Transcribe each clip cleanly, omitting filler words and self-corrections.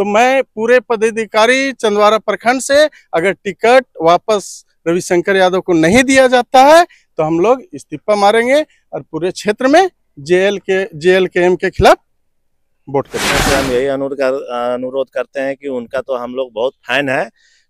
तो मैं पूरे पदाधिकारी चंदवारा प्रखंड से अगर टिकट वापस रविशंकर यादव को नहीं दिया जाता है तो हम लोग इस्तीफा मारेंगे और पूरे क्षेत्र में JLKM के खिलाफ वोट करेंगे। हम यही अनुरोध करते हैं कि उनका तो हम लोग बहुत फैन है।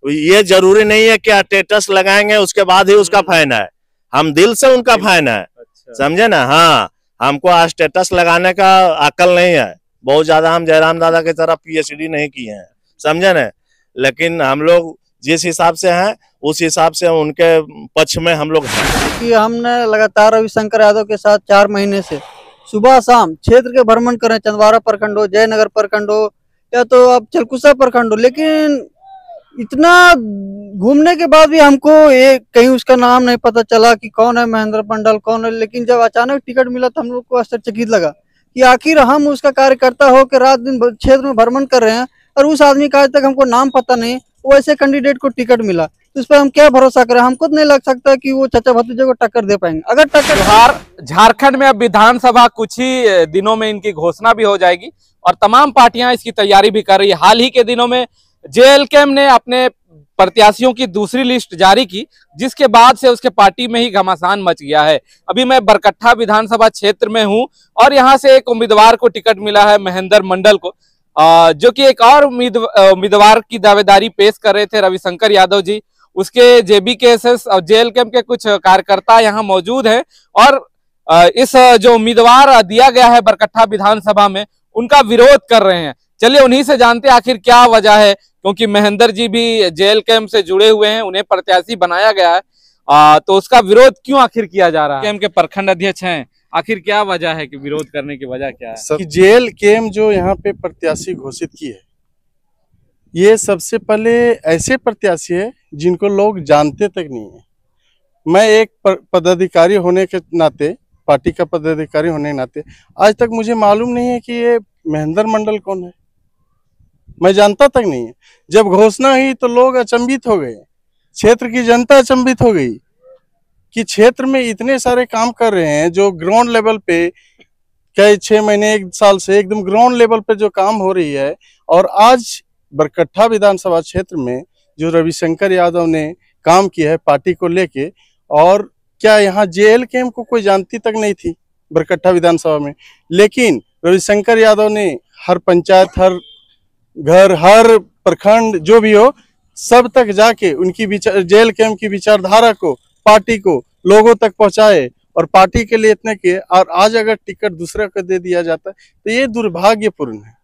ये जरूरी नहीं है कि स्टेटस लगाएंगे उसके बाद ही उसका फैन है, हम दिल से उनका फैन है। अच्छा। समझे ना। हाँ, हमको स्टेटस लगाने का अकल नहीं है, बहुत ज्यादा हम जयराम दादा की तरह PhD नहीं किए हैं, समझे ना। लेकिन हम लोग जिस हिसाब से हैं उस हिसाब से उनके पक्ष में हम लोग हैं कि हमने लगातार रविशंकर यादव के साथ 4 महीने से सुबह शाम क्षेत्र के भ्रमण करें, चंदवारा प्रखंड हो, जयनगर प्रखंड हो या तो अब चलकुसा प्रखंड हो, लेकिन इतना घूमने के बाद भी हमको कहीं उसका नाम नहीं पता चला कि कौन है महेंद्र मंडल, कौन है। लेकिन जब अचानक टिकट मिला तो हम लोग को आश्चर्यचकित लगा कि आखिर हम उसका कार्यकर्ता हो के रात दिन क्षेत्र में भ्रमण कर रहे हैं और उस आदमी का आज तक हमको नाम पता नहीं, वो ऐसे कैंडिडेट को टिकट मिला, तो इस पर हम क्या भरोसा करें। हमको तो नहीं लग सकता कि वो चाचा भतीजे को टक्कर दे पाएंगे। अगर टक्कर झारखंड में अब विधानसभा कुछ ही दिनों में इनकी घोषणा भी हो जाएगी और तमाम पार्टियां इसकी तैयारी भी कर रही है। हाल ही के दिनों में JLKM ने अपने प्रत्याशियों की दूसरी लिस्ट जारी की, जिसके बाद से उसके पार्टी में ही घमासान मच गया है। अभी मैं बरकट्ठा विधानसभा क्षेत्र में हूं और यहां से एक उम्मीदवार को टिकट मिला है महेंद्र मंडल को, जो कि एक और उम्मीदवार की दावेदारी पेश कर रहे थे रविशंकर यादव जी। उसके JBKSS और JLKM के कुछ कार्यकर्ता यहाँ मौजूद हैं और इस जो उम्मीदवार दिया गया है बरकट्ठा विधानसभा में उनका विरोध कर रहे हैं। चलिए उन्हीं से जानते हैं आखिर क्या वजह है, क्योंकि महेंद्र जी भी JLKM से जुड़े हुए हैं, उन्हें प्रत्याशी बनाया गया है, तो उसका विरोध क्यों आखिर किया जा रहा है। JLKM के प्रखंड अध्यक्ष हैं, आखिर क्या वजह है कि विरोध करने की वजह क्या है। कि JLKM जो यहाँ पे प्रत्याशी घोषित की है, ये सबसे पहले ऐसे प्रत्याशी है जिनको लोग जानते तक नहीं है। मैं एक पदाधिकारी होने के नाते, पार्टी का पदाधिकारी होने के नाते आज तक मुझे मालूम नहीं है कि ये महेंद्र मंडल कौन है, मैं जानता तक नहीं है। जब घोषणा हुई तो लोग अचंभित हो गए, क्षेत्र की जनता अचंभित हो गई कि क्षेत्र में इतने सारे काम कर रहे हैं जो ग्राउंड लेवल पे कई 6 महीने 1 साल से एकदम ग्राउंड लेवल पे जो काम हो रही है। और आज बरकट्ठा विधानसभा क्षेत्र में जो रविशंकर यादव ने काम किया है पार्टी को लेके, और क्या यहाँ JLKM को कोई जानती तक नहीं थी बरकट्ठा विधानसभा में। लेकिन रविशंकर यादव ने हर पंचायत, हर घर, हर प्रखंड जो भी हो सब तक जाके उनकी JLKM की विचारधारा को, पार्टी को लोगों तक पहुंचाए और पार्टी के लिए इतने किए। और आज अगर टिकट दूसरे को दे दिया जाता है तो ये दुर्भाग्यपूर्ण है।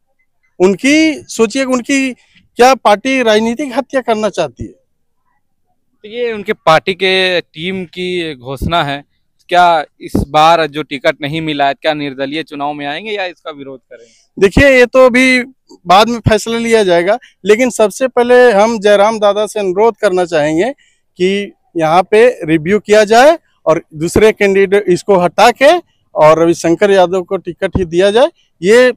उनकी सोचिए, उनकी क्या पार्टी राजनीतिक हत्या करना चाहती है। तो ये उनके पार्टी के टीम की घोषणा है, क्या इस बार जो टिकट नहीं मिला है क्या निर्दलीय चुनाव में आएंगे या इसका विरोध करेंगे। देखिए ये तो अभी बाद में फैसला लिया जाएगा, लेकिन सबसे पहले हम जयराम दादा से अनुरोध करना चाहेंगे कि यहाँ पे रिव्यू किया जाए और दूसरे कैंडिडेट इसको हटा के और रविशंकर यादव को टिकट ही दिया जाए। ये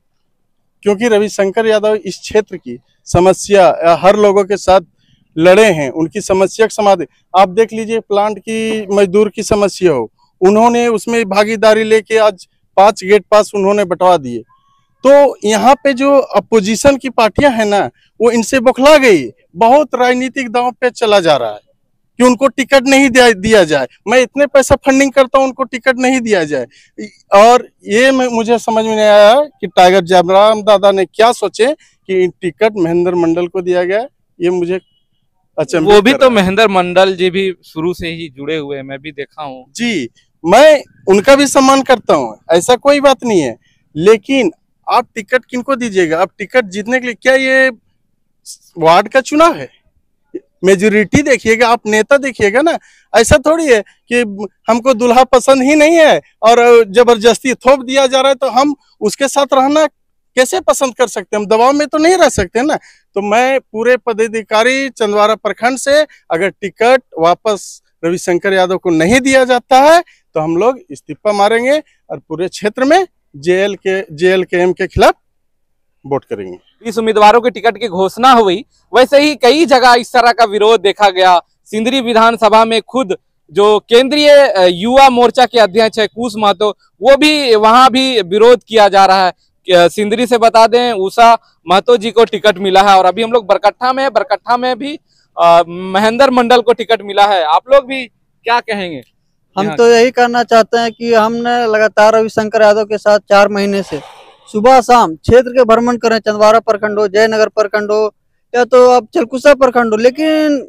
क्योंकि रविशंकर यादव इस क्षेत्र की समस्या हर लोगों के साथ लड़े हैं, उनकी समस्या का समाधान। आप देख लीजिए प्लांट की मजदूर की समस्या हो, उन्होंने उसमें भागीदारी लेके आज 5 गेट पास उन्होंने बंटवा दिए। तो यहाँ पे जो अपोजिशन की पार्टियां हैं ना, वो इनसे बौखला गई, बहुत राजनीतिक दांव पे चला जा रहा है कि उनको टिकट नहीं दिया जाए। मैं इतने पैसा फंडिंग करता हूँ, उनको टिकट नहीं दिया जाए। और ये मुझे समझ में नहीं आया कि टाइगर जयराम दादा ने क्या सोचे कि टिकट महेंद्र मंडल को दिया गया। ये मुझे अच्छा, वो भी तो महेंद्र मंडल जी भी शुरू से ही जुड़े हुए हैं, मैं भी देखा हूँ जी, मैं उनका भी सम्मान करता हूँ, ऐसा कोई बात नहीं है। लेकिन आप टिकट किनको दीजिएगा। आप टिकट जीतने के लिए, क्या ये वार्ड का चुनाव है? मेजोरिटी देखिएगा, आप नेता देखिएगा ना। ऐसा थोड़ी है कि हमको दूल्हा पसंद ही नहीं है और जबरदस्ती थोप दिया जा रहा है तो हम उसके साथ रहना कैसे पसंद कर सकते हैं। हम दबाव में तो नहीं रह सकते ना। तो मैं पूरे पदाधिकारी चंदवारा प्रखंड से अगर टिकट वापस रविशंकर यादव को नहीं दिया जाता है तो हम लोग इस्तीफा मारेंगे और पूरे क्षेत्र में JLKM के खिलाफ वोट करेंगे। इस उम्मीदवारों के टिकट की घोषणा हुई, वैसे ही कई जगह इस तरह का विरोध देखा गया। सिंदरी विधानसभा में खुद जो केंद्रीय युवा मोर्चा के अध्यक्ष है कुश महतो, वो भी वहां भी विरोध किया जा रहा है। सिंदरी से बता दें उषा महतो जी को टिकट मिला है और अभी हम लोग बरकट्ठा में भी महेंद्र मंडल को टिकट मिला है। आप लोग भी क्या कहेंगे? हम तो यही करना चाहते हैं कि हमने लगातार रविशंकर यादव के साथ 4 महीने से सुबह शाम क्षेत्र के भ्रमण करें, चंदवारा प्रखंड हो, जयनगर प्रखंड हो या तो अब चलकुसा प्रखंड हो, लेकिन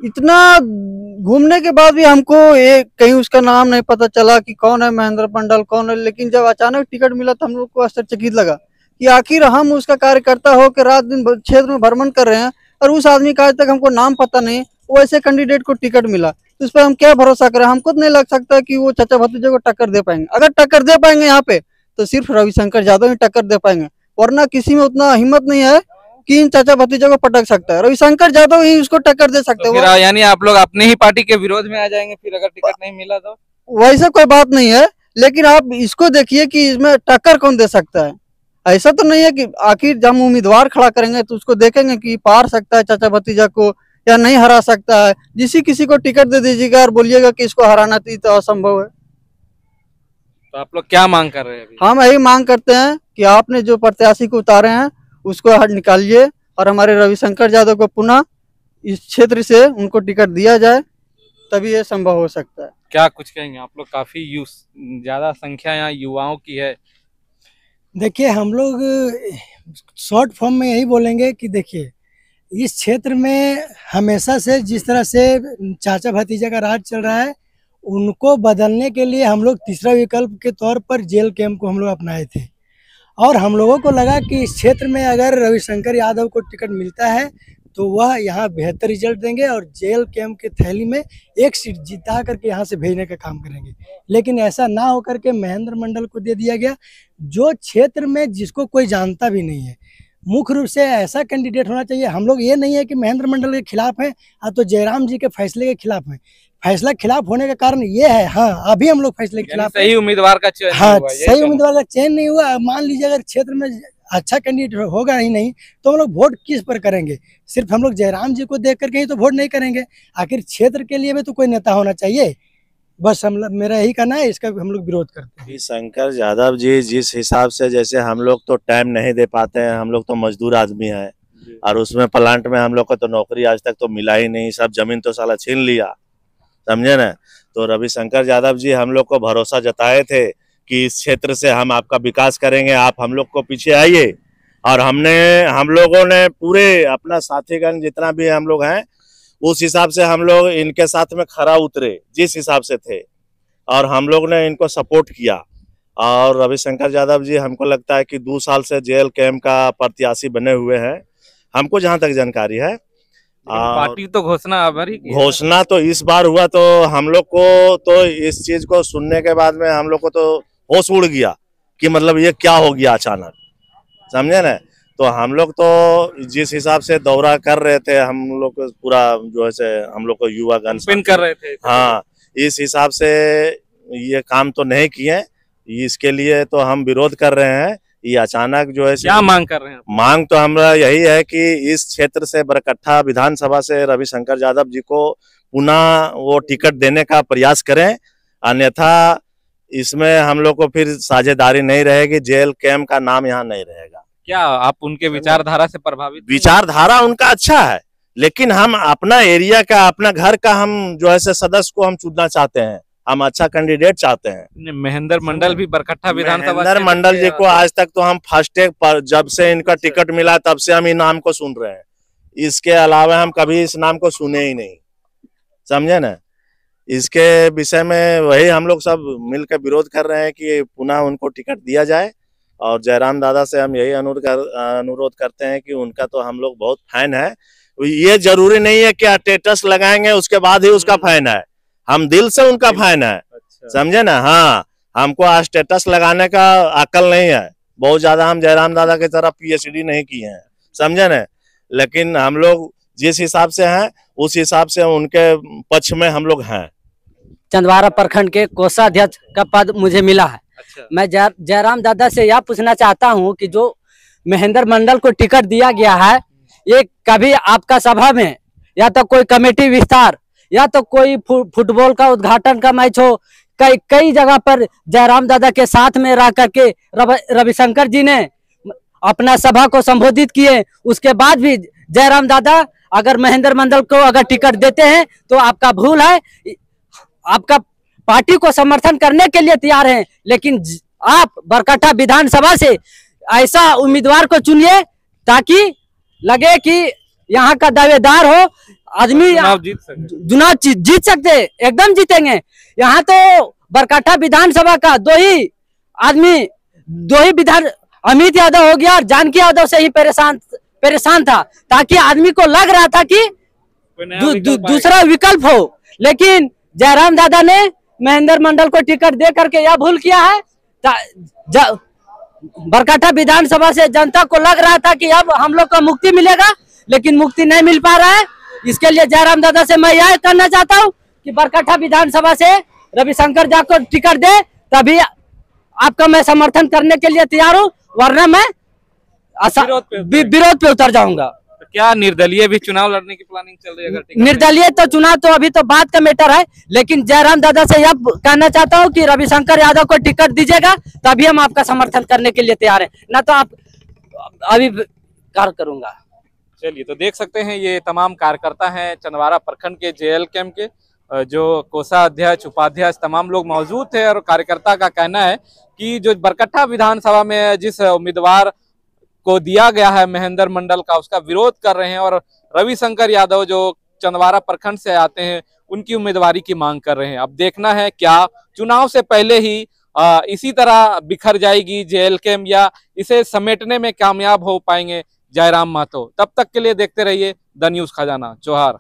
इतना घूमने के बाद भी हमको एक कहीं उसका नाम नहीं पता चला कि कौन है महेंद्र मंडल, कौन है। लेकिन जब अचानक टिकट मिला तो हम लोग को आश्चर्यचकित लगा कि आखिर हम उसका कार्यकर्ता हो के रात दिन क्षेत्र में भ्रमण कर रहे हैं और उस आदमी का आज तक हमको नाम पता नहीं, वो ऐसे कैंडिडेट को टिकट मिला, तो उस पर हम क्या भरोसा करें? हमको तो नहीं लग सकता कि वो चाचा भतीजे को टक्कर दे पाएंगे। अगर टक्कर दे पाएंगे यहाँ पे तो सिर्फ रविशंकर यादव ही टक्कर दे पाएंगे, वरना किसी में उतना हिम्मत नहीं है कि इन चाचा भतीजे को पटक सकता है। रविशंकर यादव ही उसको टक्कर दे सकते तो हैं। यानी आप लोग अपने ही पार्टी के विरोध में आ जाएंगे फिर अगर टिकट नहीं मिला तो? वैसा कोई बात नहीं है, लेकिन आप इसको देखिए कि इसमें टक्कर कौन दे सकता है। ऐसा तो नहीं है कि आखिर जब हम उम्मीदवार खड़ा करेंगे तो उसको देखेंगे कि पार सकता है चाचा भतीजा को या नहीं हरा सकता है। किसी को टिकट दे दीजिएगा और बोलिएगा कि इसको हराना तो असंभव है। तो आप लोग क्या मांग कर रहे हैं अभी? हम यही मांग करते हैं कि आपने जो प्रत्याशी को उतारे हैं उसको हट निकालिए और हमारे रविशंकर यादव को पुनः इस क्षेत्र से उनको टिकट दिया जाए, तभी ये संभव हो सकता है। क्या कुछ कहेंगे? आप लोग काफी ज्यादा संख्या यहाँ युवाओं की है। देखिए, हम लोग शॉर्ट फॉर्म में यही बोलेंगे कि देखिए, इस क्षेत्र में हमेशा से जिस तरह से चाचा भतीजा का राज चल रहा है, उनको बदलने के लिए हम लोग तीसरा विकल्प के तौर पर जेल कैंप को हम लोग अपनाए थे और हम लोगों को लगा कि इस क्षेत्र में अगर रविशंकर यादव को टिकट मिलता है तो वह यहाँ बेहतर रिजल्ट देंगे और जेल कैंप की थैली में एक सीट जिता करके यहाँ से भेजने का काम करेंगे। लेकिन ऐसा ना होकर के महेंद्र मंडल को दे दिया गया, जो क्षेत्र में जिसको कोई जानता भी नहीं है। मुख्य रूप से ऐसा कैंडिडेट होना चाहिए। हम लोग ये नहीं है कि महेंद्र मंडल के खिलाफ हैं तो जयराम जी के फैसले के खिलाफ हैं। फैसला खिलाफ होने का कारण ये है, हाँ अभी हम लोग फैसले के खिलाफ, सही उम्मीदवार का चयन हाँ सही उम्मीदवार का चयन नहीं हुआ। मान लीजिए अगर क्षेत्र में अच्छा कैंडिडेट होगा ही नहीं तो हम लोग वोट किस पर करेंगे? सिर्फ हम लोग जयराम जी को देख करके ही तो वोट नहीं करेंगे। आखिर क्षेत्र के लिए भी तो कोई नेता होना चाहिए। बस मेरा यही कहना है, इसका हम लोग विरोध करते हैं। शंकर यादव जी जिस हिसाब से, जैसे हम लोग तो टाइम नहीं दे पाते हैं, हम लोग तो मजदूर आदमी हैं और उसमें प्लांट में हम लोग को तो नौकरी आज तक तो मिला ही नहीं, सब जमीन तो साला छीन लिया, समझे ना। तो रविशंकर यादव जी हम लोग को भरोसा जताए थे कि इस क्षेत्र से हम आपका विकास करेंगे, आप हम लोग को पीछे आइए। और हम लोगों ने पूरे अपना साथीगण जितना भी हम लोग हैं उस हिसाब से हम लोग इनके साथ में खरा उतरे जिस हिसाब से थे और हम लोग ने इनको सपोर्ट किया। और रविशंकर यादव जी हमको लगता है कि 2 साल से जेल कैंप का प्रत्याशी बने हुए हैं, हमको जहां तक जानकारी है। पार्टी तो घोषणा तो इस बार हुआ तो हम लोग को तो इस चीज को सुनने के बाद में हम लोग को तो होश उड़ गया कि मतलब ये क्या हो गया अचानक, समझे ना। तो हम लोग तो जिस हिसाब से दौरा कर रहे थे, हम लोग पूरा जो है से हम लोग को युवा गण कर रहे थे, हाँ इस हिसाब से ये काम तो नहीं किए, इसके लिए तो हम विरोध कर रहे हैं। ये अचानक जो है, क्या मांग कर रहे हैं? मांग तो हमारा यही है कि इस क्षेत्र से बरकट्ठा विधानसभा से रविशंकर यादव जी को पुनः वो टिकट देने का प्रयास करें, अन्यथा इसमें हम लोग को फिर साझेदारी नहीं रहेगी, जेल कैंप का नाम यहाँ नहीं रहेगा। क्या आप उनके विचारधारा से प्रभावित? विचारधारा उनका अच्छा है, लेकिन हम अपना एरिया का, अपना घर का हम जो है सदस्य को हम चुनना चाहते हैं, हम अच्छा कैंडिडेट चाहते हैं। महेंद्र मंडल भी बरकट्ठा विधानसभा, महेंद्र मंडल जी को आज तक तो हम फर्स्ट पर जब से इनका टिकट मिला तब से हम इन नाम को सुन रहे हैं, इसके अलावा हम कभी इस नाम को सुने ही नहीं, समझे ना। इसके विषय में वही हम लोग सब मिलकर विरोध कर रहे हैं कि पुनः उनको टिकट दिया जाए। और जयराम दादा से हम यही अनुरोध करते हैं कि उनका तो हम लोग बहुत फैन है। ये जरूरी नहीं है कि स्टेटस लगाएंगे उसके बाद ही उसका फैन है, हम दिल से उनका फैन है, समझे ना। हाँ, हमको स्टेटस लगाने का अकल नहीं है, बहुत ज्यादा हम जयराम दादा की तरह PhD नहीं किए हैं, समझे ना। लेकिन हम लोग जिस हिसाब से हैं उस हिसाब से उनके पक्ष में हम लोग हैं। चंदवारा प्रखंड के कोषाध्यक्ष का पद मुझे मिला है। मैं जयराम दादा से यह पूछना चाहता हूं कि जो महेंद्र मंडल को टिकट दिया गया है, ये कभी आपका सभा में या तो कोई कमेटी विस्तार या तो कोई फुटबॉल का उद्घाटन का मैच हो, कई जगह पर जयराम दादा के साथ में रह करके रविशंकर जी ने अपना सभा को संबोधित किए। उसके बाद भी जयराम दादा अगर महेंद्र मंडल को अगर टिकट देते हैं तो आपका भूल है, आपका पार्टी को समर्थन करने के लिए तैयार हैं, लेकिन आप बरकट्टा विधानसभा से ऐसा उम्मीदवार को चुनिए ताकि लगे कि यहाँ का दावेदार हो, आदमी चुनाव जीत सकते, एकदम जीतेंगे। यहाँ तो बरकट्टा विधानसभा का दो ही विधान अमित यादव हो गया और जानकी यादव से ही परेशान था, ताकि आदमी को लग रहा था कि दूसरा विकल्प हो, लेकिन जयराम दादा ने महेंद्र मंडल को टिकट दे करके यह भूल किया है। बरकट्टा विधानसभा से जनता को लग रहा था कि अब हम लोग को मुक्ति मिलेगा, लेकिन मुक्ति नहीं मिल पा रहा है। इसके लिए जयराम दादा से मैं यह करना चाहता हूं कि बरकट्टा विधानसभा से रविशंकर जी को टिकट दे, तभी आपका मैं समर्थन करने के लिए तैयार हूं, वरना मैं विरोध पे उतर जाऊंगा। तो क्या निर्दलीय भी चुनाव लड़ने की प्लानिंग चल रही है? अगर निर्दलीय तो चुनाव तो अभी तो बात का मैटर है, लेकिन जयराम दादा से यह कहना चाहता हूं कि रविशंकर यादव को टिकट दीजिएगा, तभी हम आपका समर्थन करने के लिए तैयार हैं, ना तो आप अभी कार्य करूंगा। चलिए, तो देख सकते हैं ये तमाम कार्यकर्ता हैं चंदवारा प्रखंड के जेएल कैंप के, जो कोषाध्यक्ष उपाध्यक्ष तमाम लोग मौजूद थे। और कार्यकर्ता का कहना है कि जो बरकट्टा विधानसभा में जिस उम्मीदवार को दिया गया है महेंद्र मंडल का, उसका विरोध कर रहे हैं और रविशंकर यादव जो चंदवारा प्रखंड से आते हैं उनकी उम्मीदवारी की मांग कर रहे हैं। अब देखना है क्या चुनाव से पहले ही इसी तरह बिखर जाएगी जेएल कैंप या इसे समेटने में कामयाब हो पाएंगे जयराम महतो। तब तक के लिए देखते रहिए द न्यूज़ खजाना। जोहार।